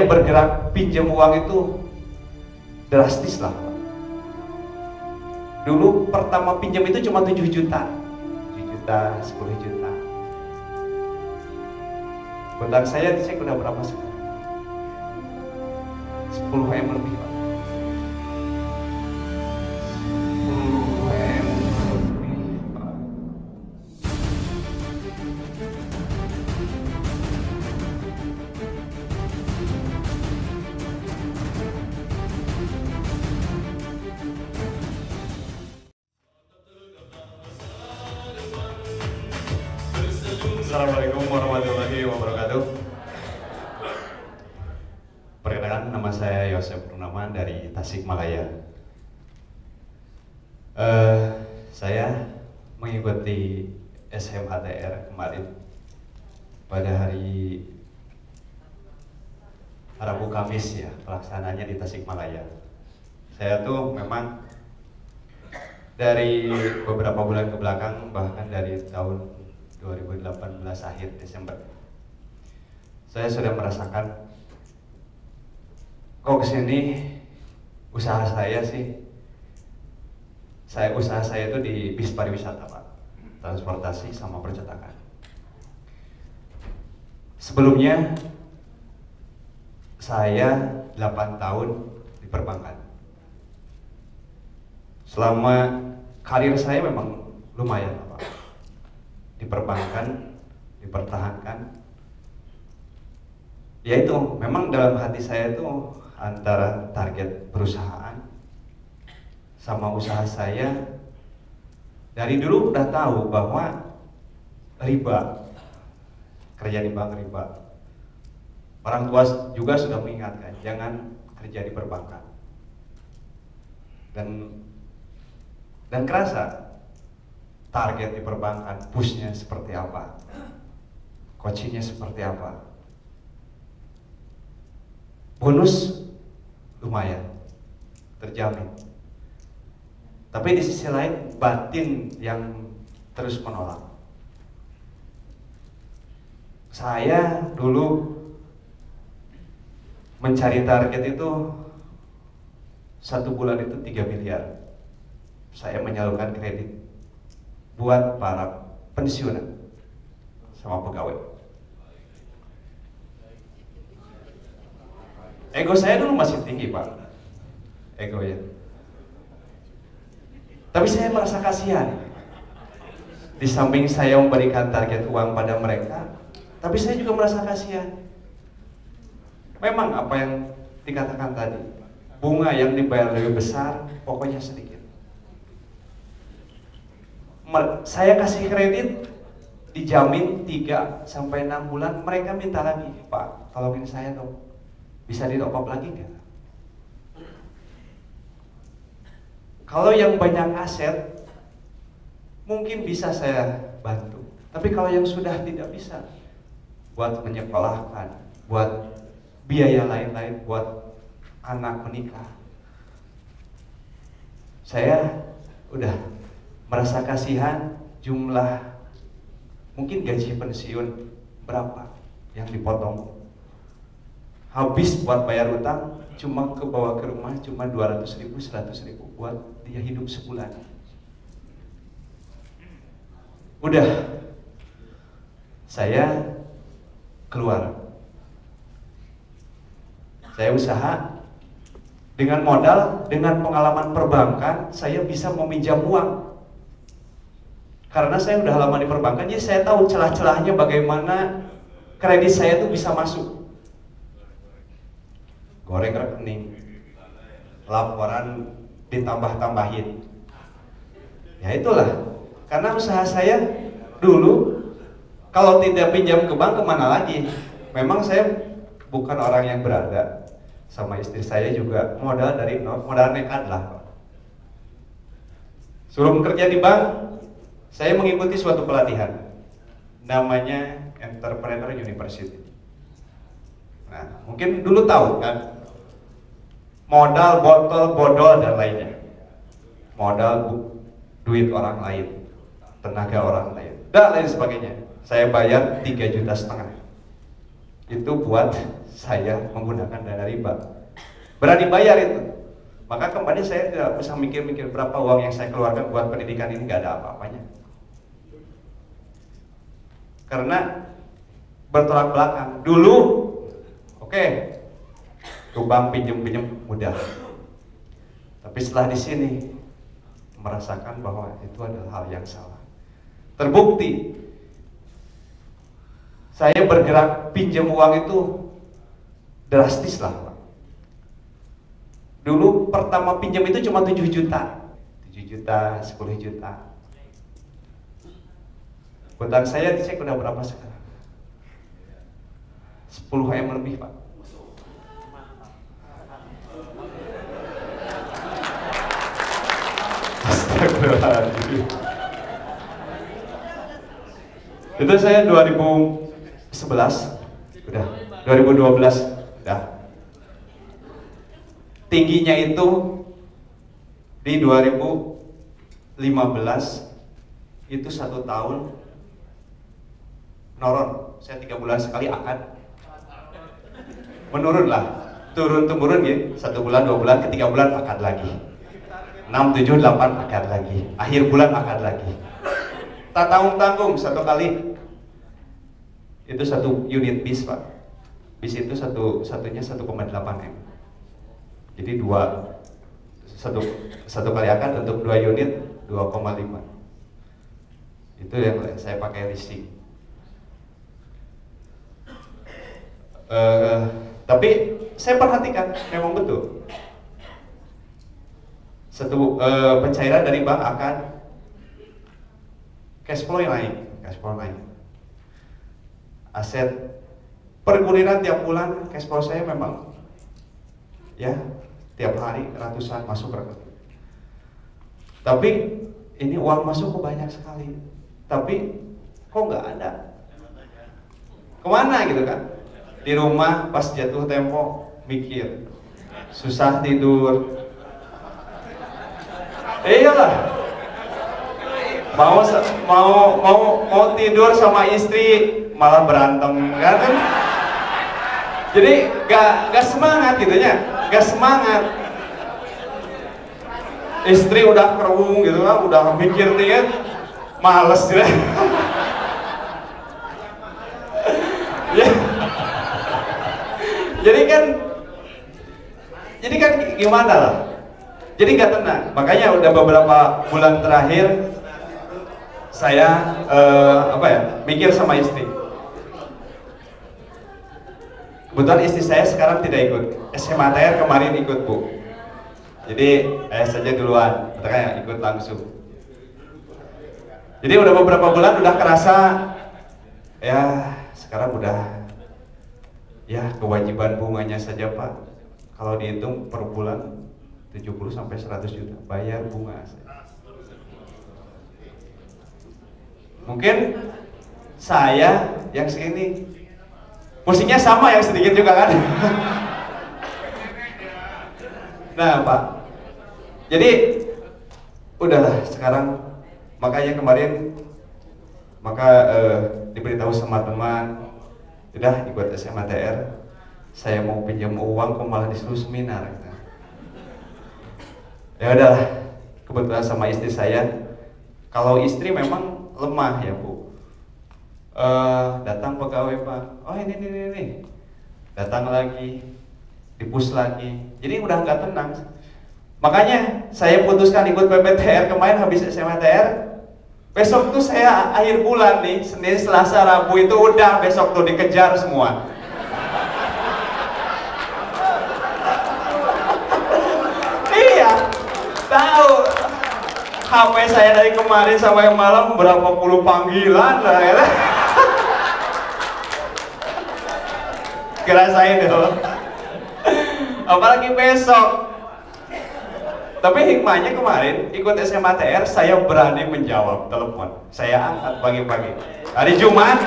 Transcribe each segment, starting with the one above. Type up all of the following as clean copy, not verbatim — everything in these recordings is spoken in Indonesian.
bergerak pinjam uang itu drastis lah. Dulu pertama pinjam itu cuma 7 juta, 10 juta. Bentar saya dicek udah berapa sekarang? 10 M lebih, Pak. 10 M lebih, Pak. Assalamualaikum warahmatullahi wabarakatuh. Perkenalkan, nama saya Yosef Purnama dari Tasikmalaya. Saya mengikuti SMATR kemarin pada hari Rabu Kamis ya, pelaksananya di Tasikmalaya. Saya tuh memang dari beberapa bulan ke belakang, bahkan dari tahun 2018 akhir Desember, saya sudah merasakan kok kesini usaha saya itu di bis pariwisata, Pak, transportasi sama percetakan. Sebelumnya saya 8 tahun di perbankan. Selama karir saya memang lumayan, Pak, di perbankan, dipertahankan. Ya itu, memang dalam hati saya itu antara target perusahaan sama usaha saya dari dulu udah tahu bahwa riba, kerja di bank riba. Orang tua juga sudah mengingatkan, jangan kerja di perbankan. Dan kerasa target di perbankan, pushnya seperti apa, coachingnya seperti apa, bonus lumayan, terjamin. Tapi di sisi lain batin yang terus menolak. Saya dulu mencari target itu 1 bulan itu 3 miliar. Saya menyalurkan kredit buat para pensiunan sama pegawai. Ego saya dulu masih tinggi, Pak, ego ya. Tapi saya merasa kasihan. Di samping saya memberikan target uang pada mereka, tapi saya juga merasa kasihan. Memang apa yang dikatakan tadi, bunga yang dibayar lebih besar, pokoknya sedikit. Saya kasih kredit, dijamin 3-6 bulan, mereka minta lagi, Pak, tolongin saya dong, bisa di top up lagi nggak? Kalau yang banyak aset, mungkin bisa saya bantu. Tapi kalau yang sudah tidak bisa, buat menyekolahkan, buat biaya lain-lain, buat anak menikah, saya udah merasa kasihan. Jumlah mungkin gaji pensiun berapa yang dipotong, habis buat bayar utang, cuma kebawa ke rumah cuma 200.000, 100.000 buat dia hidup sebulan. Udah, saya keluar, saya usaha dengan modal, dengan pengalaman perbankan, saya bisa meminjam uang. Karena saya udah lama di perbankan, jadi saya tahu celah-celahnya bagaimana kredit saya tuh bisa masuk. Goreng rekening, laporan ditambah-tambahin. Ya itulah, karena usaha saya dulu kalau tidak pinjam ke bank kemana lagi. Memang saya bukan orang yang berada, sama istri saya juga modal dari nol, modal nekat lah. Sebelum kerja di bank, saya mengikuti suatu pelatihan, namanya Entrepreneur University. Nah, mungkin dulu tahu kan, modal, botol, bodol, dan lainnya. Modal, duit orang lain, tenaga orang lain, dan lain sebagainya. Saya bayar 3,5 juta. itu buat saya menggunakan dana riba. Berani bayar itu. Maka kembali saya tidak usah mikir-mikir berapa uang yang saya keluarkan buat pendidikan ini, nggak ada apa-apanya. Karena bertolak belakang. Dulu, oke, ke bank pinjem-pinjem mudah. Tapi setelah di sini merasakan bahwa itu adalah hal yang salah. Terbukti, saya bergerak pinjam uang itu drastis lah, Pak. Dulu pertama pinjam itu cuma 7 juta, 7 juta, 10 juta. Hutang saya dicek udah berapa sekarang? 10 M lebih, Pak. Astagfirullahaladzim. Itu saya 2011, udah 2012, udah. Tingginya itu di 2015 itu 1 tahun noron, saya 3 bulan sekali akad. Menurun lah, turun-temurun ya, 1 bulan, 2 bulan, ke 3 bulan akad lagi. 6, 7, 8 akad lagi, akhir bulan akad lagi. Tak tanggung-tanggung 1 kali. Itu 1 unit bis, Pak. Bis itu satunya 1,8 M. Jadi 1 kali akad untuk 2 unit 2,5. Itu yang saya pakai leasing. Tapi saya perhatikan memang betul. Pencairan dari bank akan cash flow yang naik, aset perguliran tiap bulan, cash flow saya memang ya tiap hari ratusan masuk rekening. Tapi ini uang masuk kok banyak sekali, tapi kok nggak ada, kemana gitu kan? Di rumah pas jatuh tempo mikir, susah tidur. Iyalah, mau tidur sama istri malah berantem kan? Jadi gak semangat gitunya, gak semangat. Istri udah kerung gitu kan, udah mikir nih, males gitu. Jadi kan gimana lah? Jadi gak tenang. Makanya udah beberapa bulan terakhir saya mikir sama istri. Kebetulan istri saya sekarang tidak ikut SMATR, kemarin ikut, Bu. Jadi saja duluan, katanya ikut langsung. Jadi udah beberapa bulan udah kerasa ya sekarang udah ya kewajiban bunganya saja, Pak. Kalau dihitung per bulan 70 sampai 100 juta bayar bunga. Mungkin saya yang segini pusingnya sama yang sedikit juga kan. Nah, Pak, jadi udahlah sekarang, makanya kemarin diberitahu sama teman, udah ikut SMATR, saya mau pinjam uang kok malah disuruh seminar. Ya udahlah, kebetulan sama istri saya, kalau istri memang lemah ya, Bu. Datang pegawai, Pak, oh ini datang lagi, dipus lagi, jadi udah nggak tenang. Makanya saya putuskan ikut PPTR kemarin habis SMATR. Besok tuh saya akhir bulan nih, Senin, Selasa, Rabu itu udah besok tuh dikejar semua. Iya, tahu. HP saya dari kemarin sampai malam berapa puluh panggilan lah ya. Kerasain dulu. Apalagi besok. Tapi hikmahnya kemarin ikut SMATR saya berani menjawab telepon. Saya angkat pagi-pagi. Hari Jumat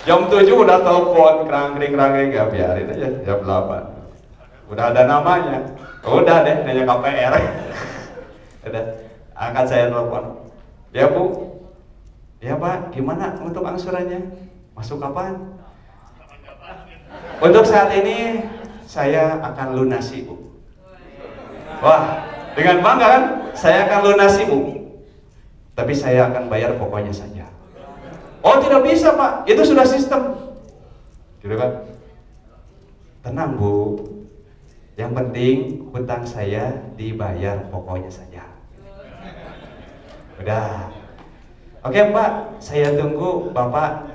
jam 7 udah telepon, kerangkring ya biarin aja jam 8. Udah ada namanya. Udah deh nanya KPR. Udah angkat saya telepon. Ya, Bu. Ya, Pak, gimana untuk angsurannya? Masuk kapan? Untuk saat ini saya akan lunasi, Bu. Wah, dengan bangga kan? Saya akan lunasi, Bu. Tapi saya akan bayar pokoknya saja. Oh, tidak bisa, Pak. Itu sudah sistem. Gitu kan? Tenang, Bu. Yang penting hutang saya dibayar pokoknya saja. Udah. Oke, Pak. Saya tunggu Bapak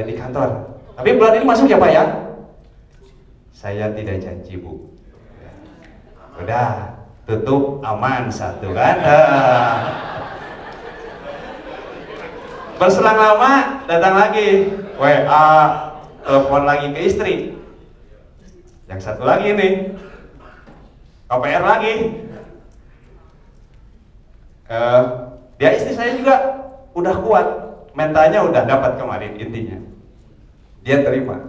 di kantor. Tapi bulan ini masuk ya, Pak ya? Saya tidak janji, Bu. Udah, tutup aman satu kan? Berselang lama datang lagi WA, telepon lagi ke istri. Yang satu lagi nih KPR lagi. Dia istri saya juga udah kuat, mentalnya udah dapat kemarin intinya. Dia terima.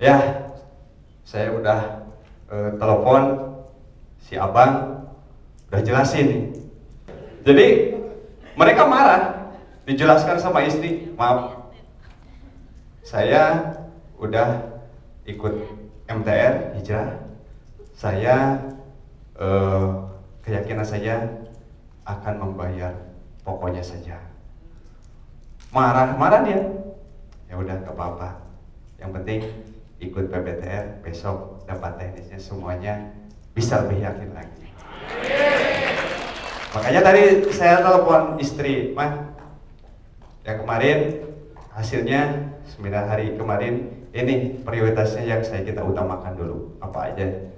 Ya, saya udah telepon si abang, udah jelasin nih. Jadi mereka marah. Dijelaskan sama istri, maaf, saya udah ikut MTR hijrah, saya keyakinan saya akan membayar pokoknya saja. Marah dia. Ya udah, gak apa-apa. Yang penting ikut PBTR, besok dapat teknisnya semuanya bisa lebih yakin lagi. Makanya tadi saya telepon istri, Mah, yang kemarin hasilnya 9 hari kemarin ini prioritasnya yang kita utamakan dulu apa aja,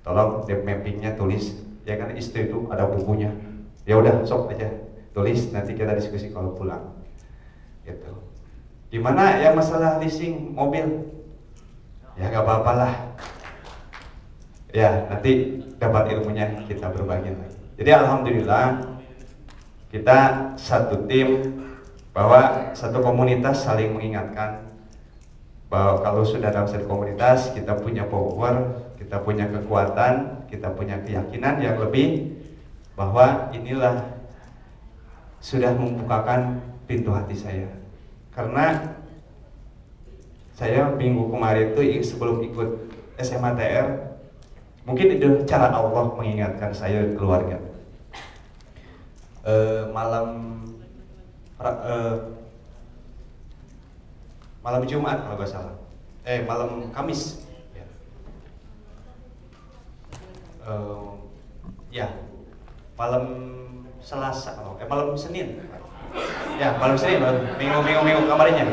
tolong deep mappingnya tulis ya kan, istri itu ada bukunya, ya udah sok aja tulis, nanti kita diskusi kalau pulang gitu. Gimana yang masalah leasing mobil, ya gak apa-apa lah ya, nanti dapat ilmunya kita berbagi lagi. Jadi alhamdulillah kita satu tim, bahwa satu komunitas saling mengingatkan bahwa kalau sudah dalam satu komunitas kita punya power, kita punya kekuatan, kita punya keyakinan yang lebih, bahwa inilah sudah membukakan pintu hati saya. Karena saya minggu kemarin itu sebelum ikut SMA TR, mungkin itu cara Allah mengingatkan saya dan keluarga. Malam Jumat kalau nggak salah, malam Kamis, ya, ya malam Selasa, malam Senin, ya malam Senin, minggu kabarnya.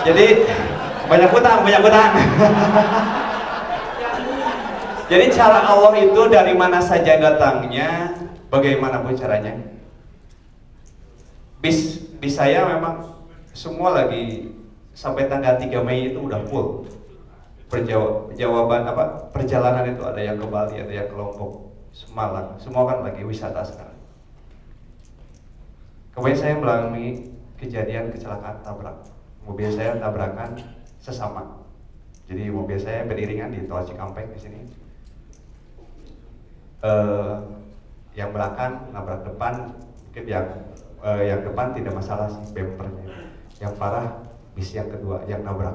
Jadi banyak hutang. Jadi cara Allah itu dari mana saja datangnya, bagaimanapun caranya. Bis saya memang semua lagi sampai tanggal 3 Mei itu udah full. Perjalanan itu ada yang ke Bali, ada yang ke Lombok, Semalang, semua kan lagi wisata sekarang. Kemarin saya mengalami kejadian kecelakaan tabrak. Mobil saya tabrakan sesama. Jadi mobil saya beriringan di tol Cikampek di sini. Yang belakang nabrak depan, mungkin yang depan tidak masalah sih, bempernya. Yang parah bis yang kedua yang nabrak.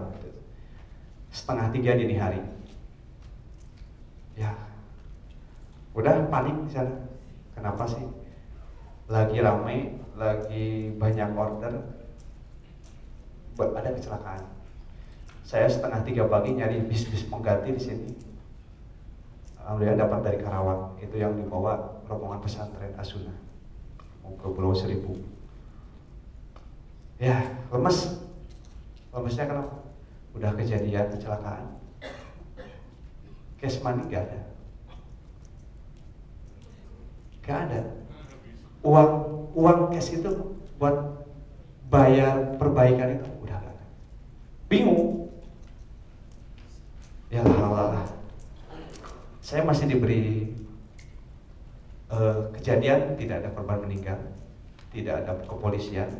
2:30 dini hari. Ya, udah panik di sana. Kenapa sih? Lagi ramai, lagi banyak order, ada kecelakaan. Saya 2:30 pagi nyari bis pengganti di sini. Alhamdulillah dapat dari Karawang, itu yang dibawa rombongan pesantren Asuna mau ke Pulau Seribu. Ya, lemesnya kenapa? Udah kejadian kecelakaan, cash money gak ada, uang cash itu buat bayar perbaikan itu udah gak ada. Bingung. Ya Allah, saya masih diberi kejadian, tidak ada korban meninggal, tidak ada kepolisian.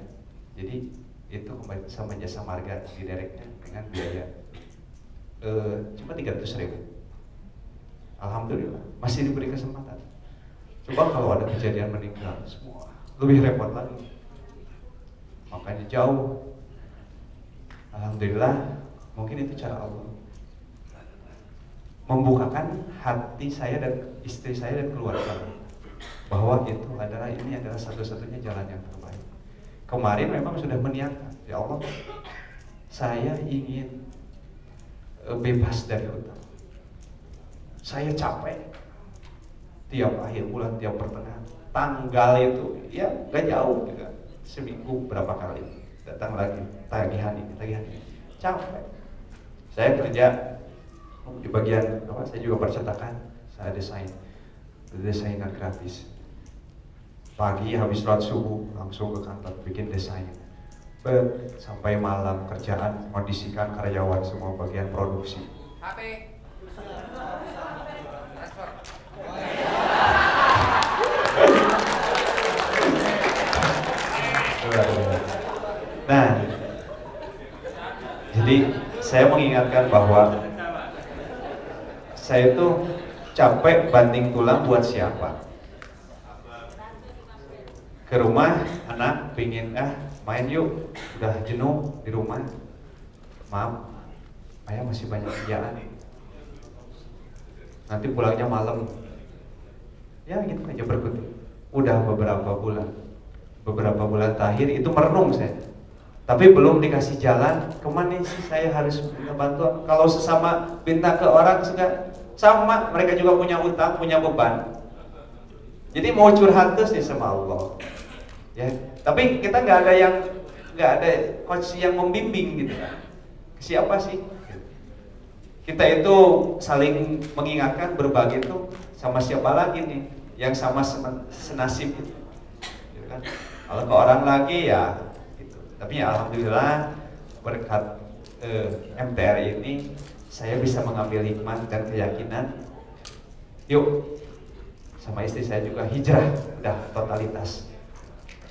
Jadi itu kembali sama jasa marga direknya dengan biaya cuma 300.000. Alhamdulillah masih diberi kesempatan. Coba kalau ada kejadian meninggal, semua lebih repot lagi. Makanya jauh Alhamdulillah, mungkin itu cara Allah membukakan hati saya dan istri saya dan keluarga bahwa ini adalah satu-satunya jalan yang terbaik. Kemarin memang sudah meniatkan, ya Allah, saya ingin bebas dari hutang. Saya capek tiap akhir bulan, tiap pertengahan tanggal itu ya gak jauh juga, seminggu berapa kali datang lagi tagihan ini, capek. Saya kerja di bagian apa? Saya juga percetakan, saya desainer gratis. Pagi habis sholat subuh langsung ke kantor bikin desain. Sampai malam kerjaan kondisikan karyawan semua bagian produksi. HP. Nah, jadi saya mengingatkan bahwa saya itu capek banting tulang buat siapa? Ke rumah anak pingin main yuk, udah jenuh di rumah. Maaf, ayah masih banyak kerjaan. Nanti pulangnya malam. Ya gitu aja berkutik. Udah beberapa bulan terakhir itu merenung saya. Tapi belum dikasih jalan, kemana sih saya harus minta bantuan? Kalau sesama minta ke orang sama, mereka juga punya utang, punya beban. Jadi mau curhat terus nih sama Allah. Ya, tapi kita nggak ada coach yang membimbing gitu. Siapa sih? Kita itu saling mengingatkan, berbagi itu sama siapa lagi nih yang sama senasib itu. Gitu kan? Kalau ke orang lagi ya gitu. Tapi ya alhamdulillah berkat MTR ini saya bisa mengambil hikmah dan keyakinan. Yuk, sama istri saya juga hijrah, udah totalitas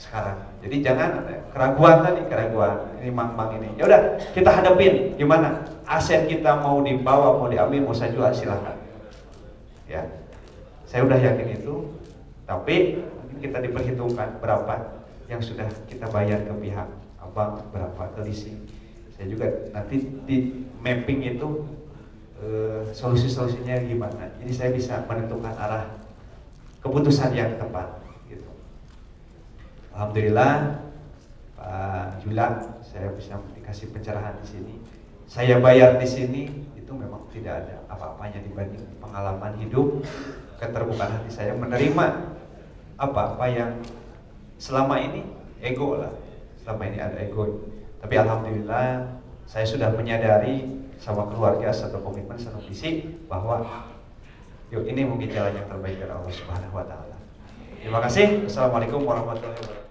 sekarang. Jadi jangan ada keraguan ini mang ini. Ya udah, kita hadapin gimana? Aset kita mau dibawa, mau diambil, mau saya jual silahkan. Ya, saya udah yakin itu. Tapi mungkin kita diperhitungkan berapa yang sudah kita bayar ke pihak abang, berapa ke leasing. Saya juga nanti di mapping itu solusi-solusinya gimana. Jadi saya bisa menentukan arah keputusan yang tepat. Gitu. Alhamdulillah Pak Julan, saya bisa dikasih pencerahan di sini. Saya bayar di sini itu memang tidak ada apa-apanya dibanding pengalaman hidup, keterbukaan hati saya menerima apa-apa yang selama ini ego lah, selama ini ada ego. Tapi alhamdulillah saya sudah menyadari sama keluarga satu komitmen, satu visi bahwa yuk ini mungkin jalan yang terbaik dari Allah Subhanahu wa taala. Terima kasih. Assalamualaikum warahmatullahi wabarakatuh.